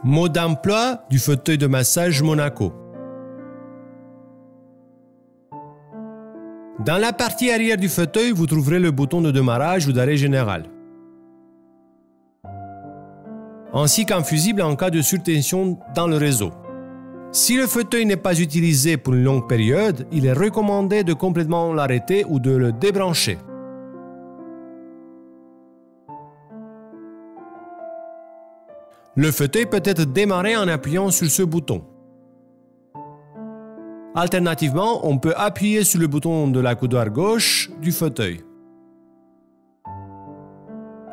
Mode d'emploi du fauteuil de massage Monaco. Dans la partie arrière du fauteuil, vous trouverez le bouton de démarrage ou d'arrêt général, ainsi qu'un fusible en cas de surtension dans le réseau. Si le fauteuil n'est pas utilisé pour une longue période, il est recommandé de complètement l'arrêter ou de le débrancher. Le fauteuil peut être démarré en appuyant sur ce bouton. Alternativement, on peut appuyer sur le bouton de la coudoir gauche du fauteuil.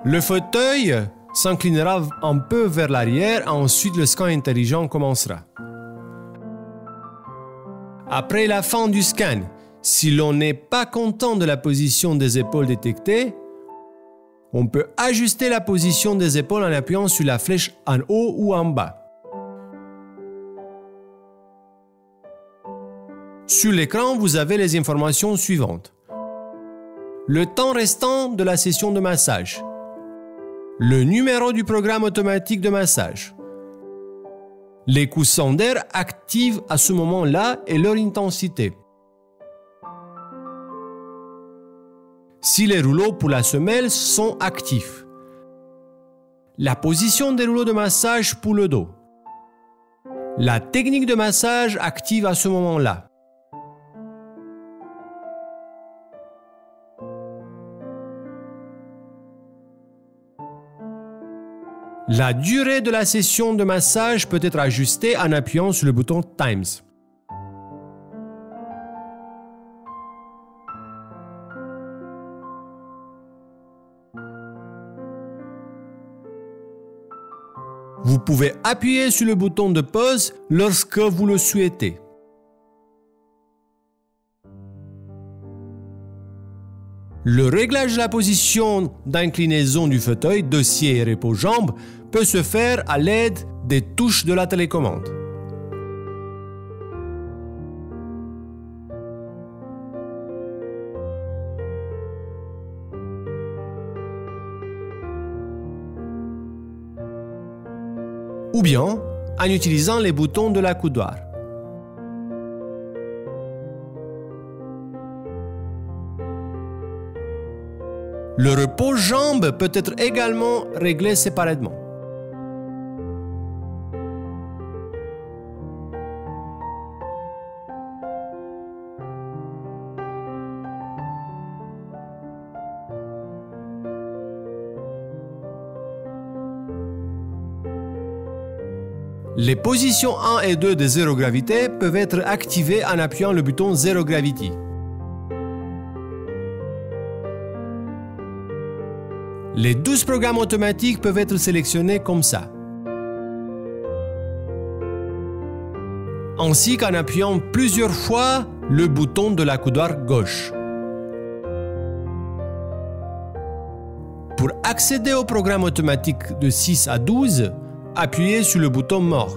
Le fauteuil s'inclinera un peu vers l'arrière, ensuite le scan intelligent commencera. Après la fin du scan, si l'on n'est pas content de la position des épaules détectée, on peut ajuster la position des épaules en appuyant sur la flèche en haut ou en bas. Sur l'écran, vous avez les informations suivantes. Le temps restant de la session de massage. Le numéro du programme automatique de massage. Les coussins d'air actifs à ce moment-là et leur intensité. Si les rouleaux pour la semelle sont actifs. La position des rouleaux de massage pour le dos. La technique de massage active à ce moment-là. La durée de la session de massage peut être ajustée en appuyant sur le bouton Times. Vous pouvez appuyer sur le bouton de pause lorsque vous le souhaitez. Le réglage de la position d'inclinaison du fauteuil, dossier et repos-jambes peut se faire à l'aide des touches de la télécommande. Ou bien en utilisant les boutons de la coudoir. Le repos-jambes peut être également réglé séparément. Les positions 1 et 2 de Zero Gravity peuvent être activées en appuyant le bouton Zero Gravity. Les 12 programmes automatiques peuvent être sélectionnés comme ça, ainsi qu'en appuyant plusieurs fois le bouton de la coudoir gauche. Pour accéder au programme automatique de 6 à 12, appuyez sur le bouton Mort.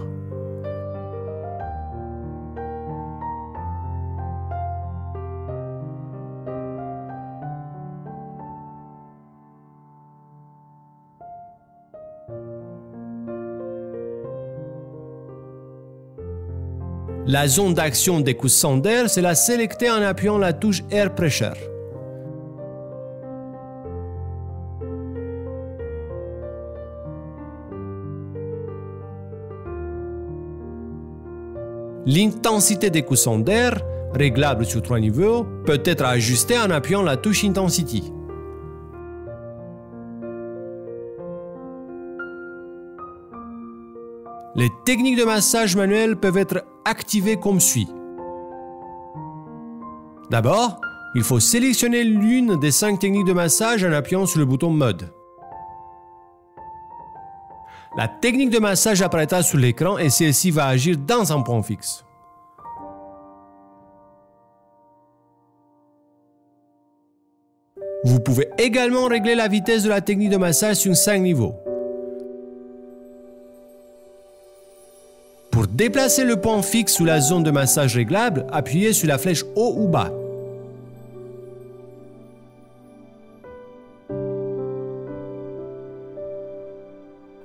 La zone d'action des coussins d'air, c'est la sélecter en appuyant la touche Air Pressure. L'intensité des coussins d'air, réglable sur 3 niveaux, peut être ajustée en appuyant la touche Intensity. Les techniques de massage manuel peuvent être activées comme suit. D'abord, il faut sélectionner l'une des 5 techniques de massage en appuyant sur le bouton Mode. La technique de massage apparaîtra sur l'écran et celle-ci va agir dans un point fixe. Vous pouvez également régler la vitesse de la technique de massage sur 5 niveaux. Pour déplacer le point fixe sous la zone de massage réglable, appuyez sur la flèche haut ou bas.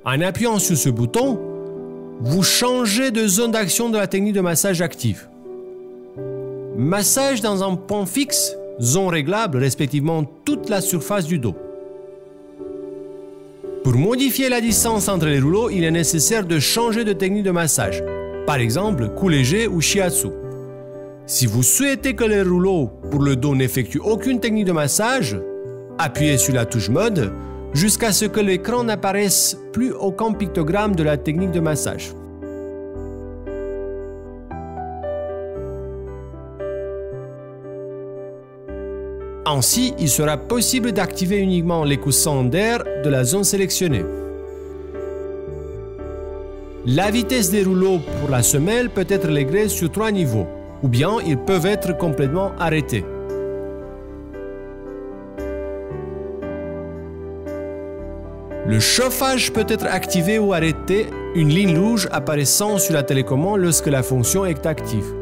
En appuyant sur ce bouton, vous changez de zone d'action de la technique de massage active. Massage dans un point fixe, zone réglable respectivement toute la surface du dos. Pour modifier la distance entre les rouleaux, il est nécessaire de changer de technique de massage, par exemple cou léger ou shiatsu. Si vous souhaitez que les rouleaux pour le dos n'effectuent aucune technique de massage, appuyez sur la touche mode jusqu'à ce que l'écran n'apparaisse plus aucun pictogramme de la technique de massage. Ainsi, il sera possible d'activer uniquement les coussins d'air de la zone sélectionnée. La vitesse des rouleaux pour la semelle peut être réglée sur 3 niveaux, ou bien ils peuvent être complètement arrêtés. Le chauffage peut être activé ou arrêté, une ligne rouge apparaissant sur la télécommande lorsque la fonction est active.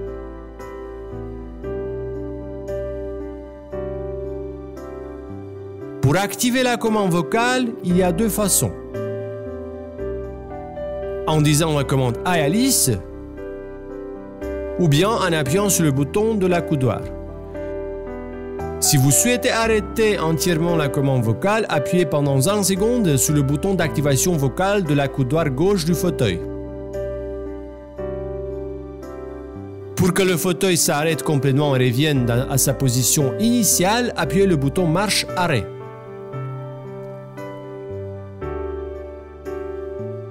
Pour activer la commande vocale, il y a 2 façons. En disant la commande « Hi Alice » ou bien en appuyant sur le bouton de l'accoudoir. Si vous souhaitez arrêter entièrement la commande vocale, appuyez pendant 1 seconde sur le bouton d'activation vocale de l'accoudoir gauche du fauteuil. Pour que le fauteuil s'arrête complètement et revienne à sa position initiale, appuyez le bouton marche-arrêt.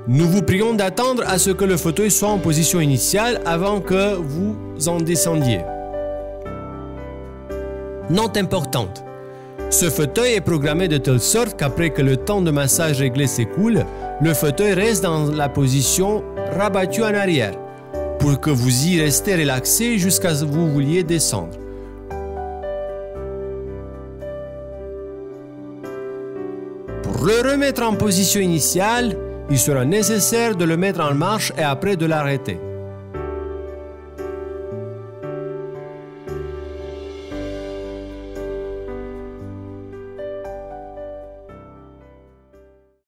Nous vous prions d'attendre à ce que le fauteuil soit en position initiale avant que vous en descendiez. Note importante, ce fauteuil est programmé de telle sorte qu'après que le temps de massage réglé s'écoule, le fauteuil reste dans la position rabattue en arrière, pour que vous y restez relaxé jusqu'à ce que vous vouliez descendre. Pour le remettre en position initiale, il sera nécessaire de le mettre en marche et après de l'arrêter.